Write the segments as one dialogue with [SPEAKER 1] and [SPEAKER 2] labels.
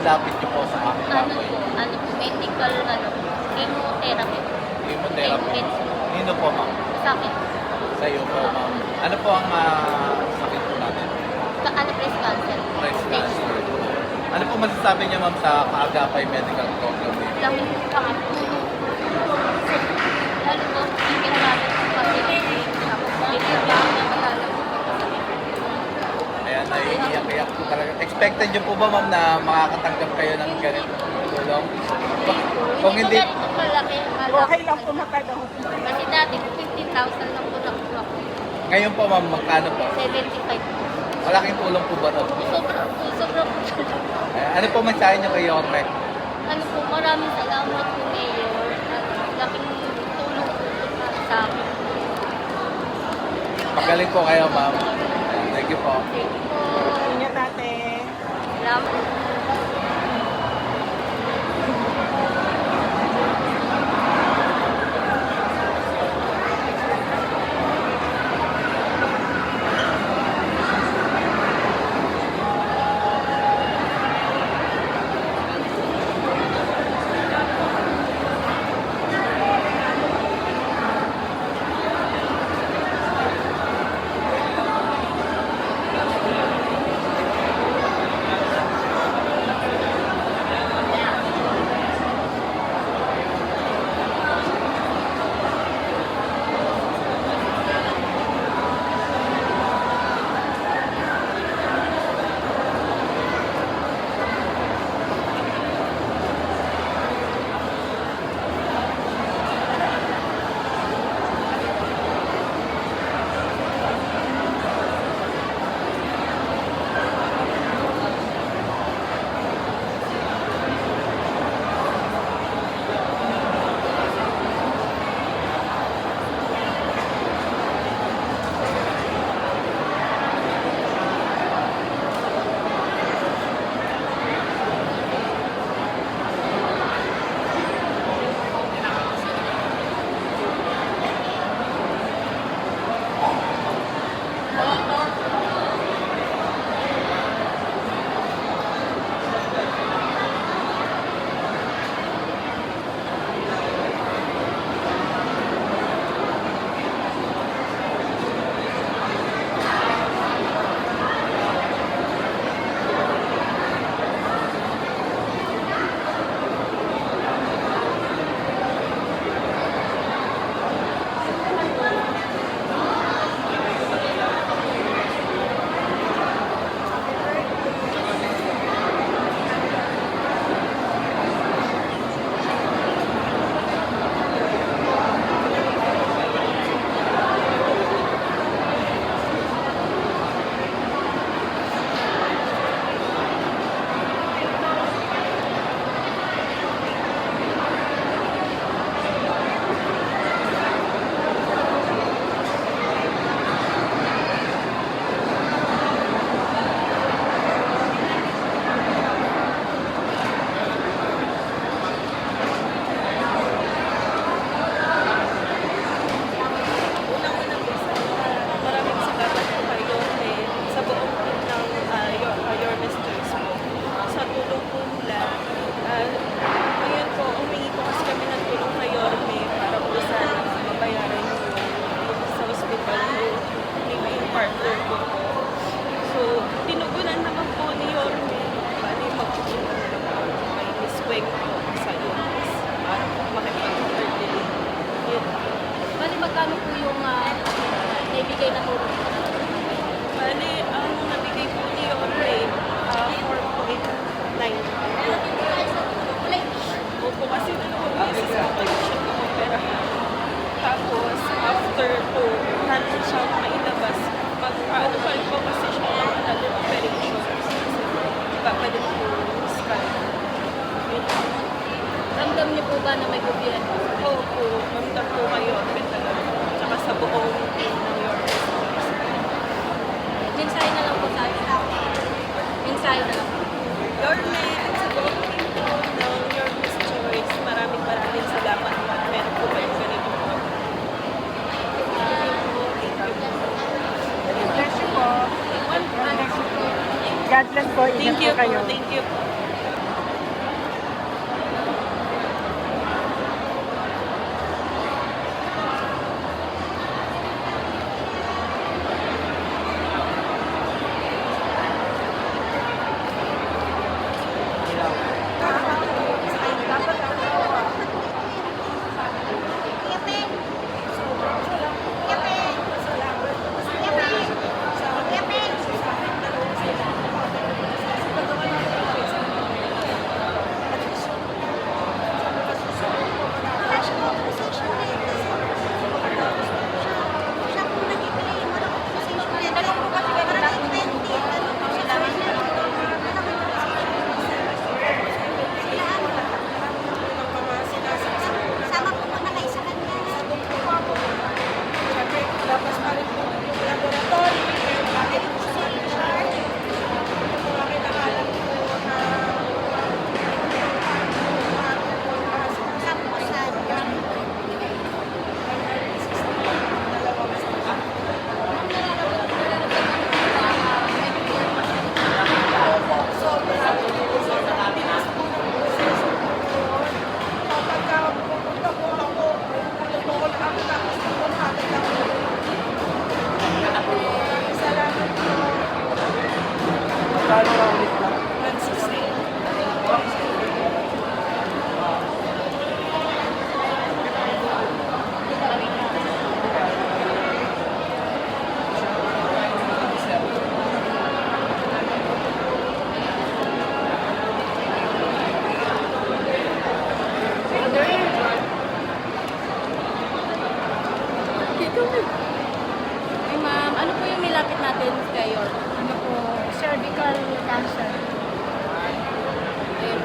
[SPEAKER 1] lapit niyo po sa akin?
[SPEAKER 2] Medical, chemotherapy.
[SPEAKER 1] Chemotherapy. Nino po, ma'am?
[SPEAKER 2] Sa akin.
[SPEAKER 1] Sa iyo po, ma'am. Ano po ang sakit po natin?
[SPEAKER 2] Breast cancer.
[SPEAKER 1] Breast cancer. Ano po masasabi niyo, ma'am, sa Kaagapay Medical Program?
[SPEAKER 2] Lamin po kami. Lalo po, ibig namin po kasi binibigyan na malala po.
[SPEAKER 1] Ayan, naiiyak-iyak po talaga. Expected niyo po ba, ma'am, na makakatanggap kayo ng ganito tulong? Kung hindi,
[SPEAKER 2] ganito kalaki.
[SPEAKER 3] Okay lang po makadahon.
[SPEAKER 2] Kasi dati 15,000 lang po nakuha ko.
[SPEAKER 1] ngayon po, ma'am, magkano po?
[SPEAKER 2] 75 po.
[SPEAKER 1] Malaking tulong po ba ito?
[SPEAKER 2] Sobrang po.
[SPEAKER 1] Ano po mensahe niyo kay Yorme?
[SPEAKER 2] Maraming salamat po, Mayor. Laking tulong po sa akin.
[SPEAKER 1] Magaling po kayo, ma'am. Thank you po.
[SPEAKER 2] Thank you po.
[SPEAKER 3] Ingat ate.
[SPEAKER 2] Salamat. magkano po yung naibigay na tulong?
[SPEAKER 3] Bali, ang nabigay po ni Yorme, 4.9. Opo, kasi nag-umasis ako siya mag-operahan. Tapos, after po, natin siya mailabas, mag-ano pa rin po kasi siya another operation. Kasi ipapalit po scan.
[SPEAKER 2] Ramdam niyo po ba na may gobyerno?
[SPEAKER 3] Opo, mamdam po kayo talaga. Tsaka sa buong team ng Yorme.
[SPEAKER 2] Mensahe na lang po sa akin. Mensahe na lang po.
[SPEAKER 3] Yorme, at sa buong team po ng Yorme's Choice, maraming salamat at meron po kayo ganito po.
[SPEAKER 4] Bless you po. God bless po. Ingat
[SPEAKER 3] Thank you
[SPEAKER 4] po kayo.
[SPEAKER 3] po. Thank you po.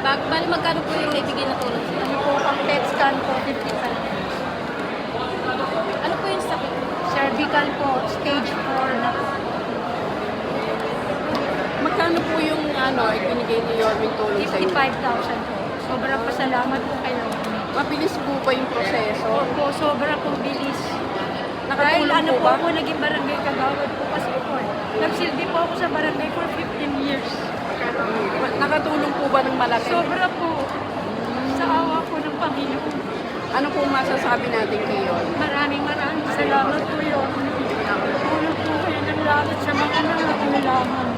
[SPEAKER 2] Bali, magkano po yung naibigay na tulong sila?
[SPEAKER 4] Ano po, ang PET scan po, 55.
[SPEAKER 2] Ano po yung sakit?
[SPEAKER 4] Cervical po, stage 4 na po.
[SPEAKER 5] Magkano po yung ibinigay ni Yorming tulong sa inyo?
[SPEAKER 4] 55,000 po. Sobrang pasalamat po kayo.
[SPEAKER 5] Mabilis po ba yung proseso?
[SPEAKER 4] Opo, sobra pong bilis. Dahil
[SPEAKER 5] Nakatulong
[SPEAKER 4] ano
[SPEAKER 5] po
[SPEAKER 4] po
[SPEAKER 5] ba?
[SPEAKER 4] ako, naging barangay kagawad po kasi po eh. Nagsilbi po ako sa barangay for 15 years.
[SPEAKER 5] Nakatulong po ba ng malaki?
[SPEAKER 4] Sobra po. Sa awa po ng Panginoon.
[SPEAKER 5] Ano po masasabi natin kay Yorming?
[SPEAKER 4] Maraming salamat po yun. Tulog po kayo ng langit sa mga nangangailangan.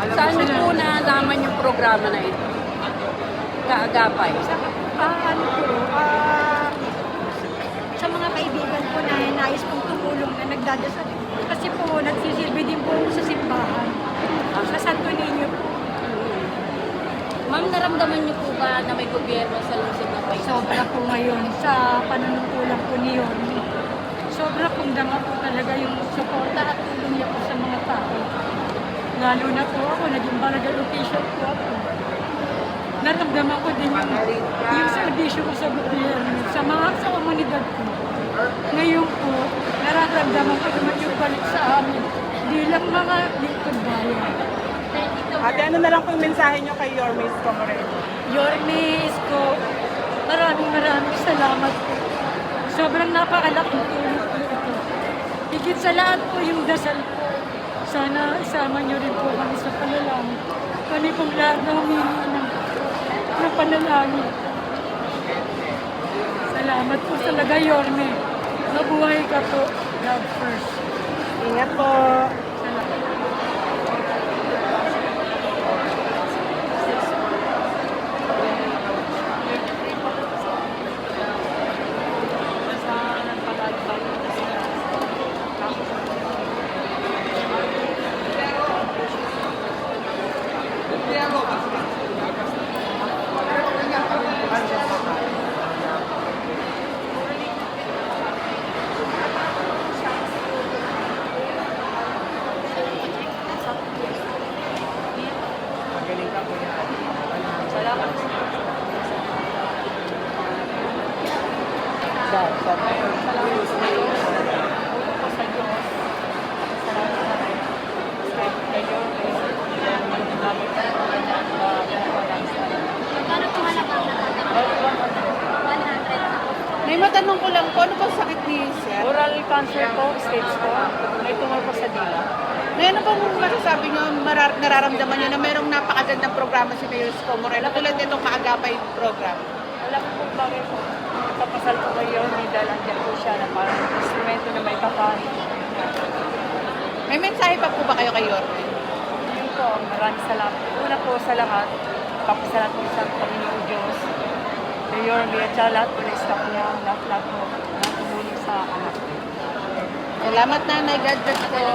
[SPEAKER 5] Saan niyo po nalaman yung programa na ito? Kaagapay.
[SPEAKER 4] Sa mga kaibigan ko na nais pong tumulong na nagdadasal. Kasi po, nagsisilbi din po ako sa simbahan. Sa Santo Niño po.
[SPEAKER 2] Ma'am, naramdaman niyo po ba na may gobyerno sa lungsod ng Paisa?
[SPEAKER 4] Sobra po ngayon sa panunungkulan po niyon. Sobra pong dama po talaga yung suporta at tulong niya po sa mga tao. Lalo na po ako, naging barangay official po ako. Naramdaman ko din yung serbisyo ko sa gobyerno, sa komunidad ko. Ngayon po, nararamdaman ko naman yung balik sa amin bilang mga lingkod bayan.
[SPEAKER 3] Ate, ano na lang po yung mensahe nyo kay Yorme Isko Moreno?
[SPEAKER 4] Yorme Isko, maraming salamat po. Sobrang napakalaking tulong po ito. Higit sa lahat po yung dasal po. Sana isama niyo rin po kami sa panalangin. Kami pong lahat na humingi ng panalangin. Salamat po talaga, Yorme. Mabuhay ka po. God first.
[SPEAKER 3] Ingat po.
[SPEAKER 4] Salamat.
[SPEAKER 2] Magkano po halaga ang natatanggap? 100.
[SPEAKER 5] May matanong ko lang po, ano ba sakit ni Sir?
[SPEAKER 4] Oral cancer po, stage 4. May tumor po sa dila.
[SPEAKER 5] May ano bang masasabi nyo, nararamdaman nyo na mayroong napakagandang programa si Mayor Isko Moreno tulad nitong kaagapay program?
[SPEAKER 4] Alam ko kung bakit po kapasal ko kayo ni dahil andyan po siya na parang instrumento na may kapahin.
[SPEAKER 5] May mensahe pa po ba kayo kay Yorme?
[SPEAKER 4] Yun po, maraming salamat. Una po sa lahat, papasalat po sa Panginoon Diyos. Kay Yorme at sa lahat po na staff niya, lahat po na tumulong sa anak.
[SPEAKER 5] Salamat nanay, God bless po.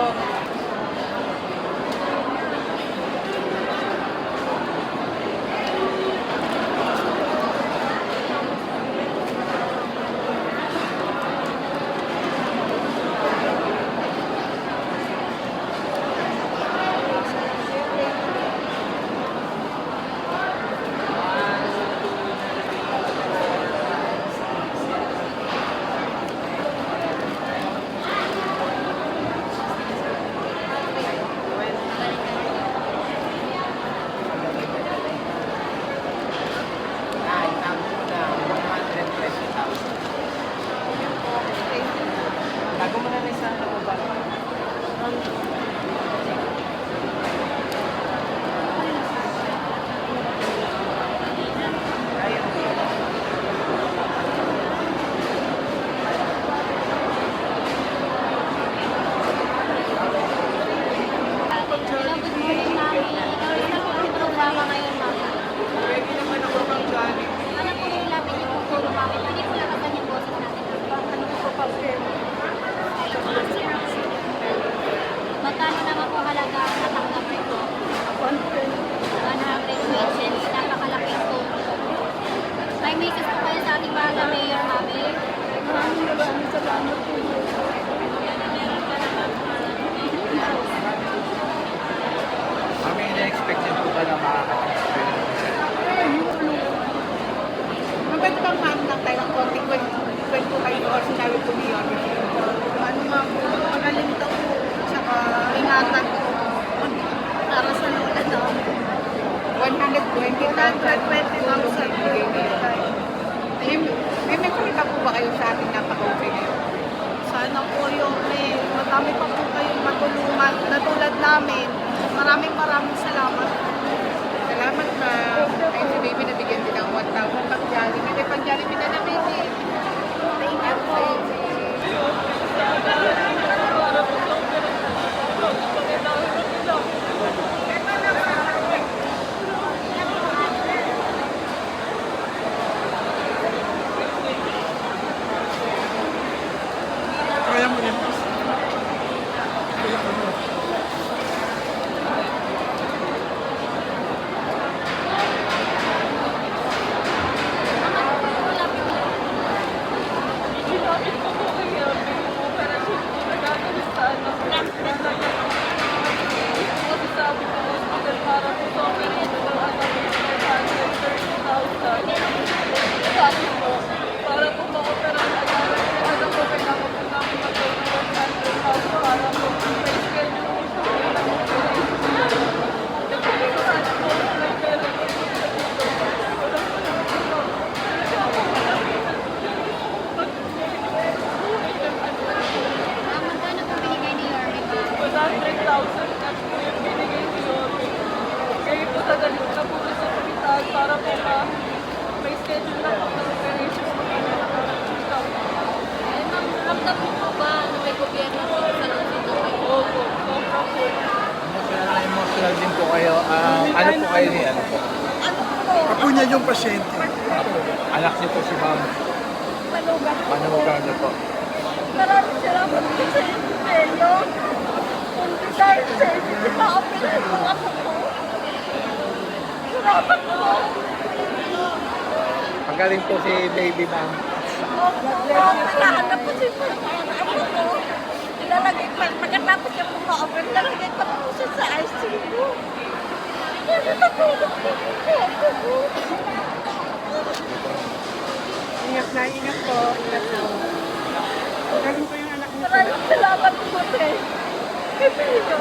[SPEAKER 4] Bago mo na rin sa ba?
[SPEAKER 2] Hello, good morning, Mami. Gawin na po yung programa ngayon, Mami. Ano po yung lapit niyo po tulong, Mami? Pwede po lakasan yung boses natin.
[SPEAKER 4] Ano po pa
[SPEAKER 2] Magkano naman po halaga ang natanggap nito? 100 pesos. Napakalaking tulong. May message po kayo sa ating mga mayor, Mami.
[SPEAKER 4] Maraming salamat po.
[SPEAKER 1] Kami na-expect niyo po ba na makakatanggap kayo ng
[SPEAKER 6] namin. Maraming salamat.
[SPEAKER 5] Salamat, ma'am. Ay, si baby nabigyan din ng 1,000 pag Jollibee. May pag Jollibee na na, baby. Thank you, baby.
[SPEAKER 7] Kaya mo yan.
[SPEAKER 3] Ginamit ko po kay Yabi yung operasyon ko na gagawin sa anak ko. Kasi sabi ko hospital para po sa operasyon ng anak ko is 530,000. Sabi ko, para po ma-opera na gagawin yung anak ko, kailangan po namin mag-gawin ng 100,000 para po may schedule po siya ng operation. Nagpapasaraan po may pera po siya dito. Walang
[SPEAKER 2] Magkano po binigay ni Yorme ba?
[SPEAKER 3] 100,000 cash po yung binigay ni Yorme. Kaya po tagalit na po sa hospital para po may schedule na po ng operation po kami nakakita.
[SPEAKER 2] Eh, ma'am, ramdam mo po ba na may gobyerno po sa dito kayo?
[SPEAKER 3] Opo, sobra po.
[SPEAKER 1] Emotional din po kayo. Ano po kayo ni ano po?
[SPEAKER 7] Ako niya yung pasyente.
[SPEAKER 1] Anak niyo po si ma'am. Manugang niyo po.
[SPEAKER 3] Maraming salamat po sa inyo. Kung di dahil sa inyo, ma-operate po ako po. Salamat po.
[SPEAKER 1] Magaling po si baby ma'am.
[SPEAKER 3] Kailangan na po siya ako ko. Ilalagay pa, pagkatapos niya po ma-operate, ilalagay pa po siya sa ICU. Kaya natulog po ako.
[SPEAKER 5] Ingat na, ingat po. Ingat po. Galing po yung anak niyo.
[SPEAKER 3] Maraming salamat po, Te. Kaibigan.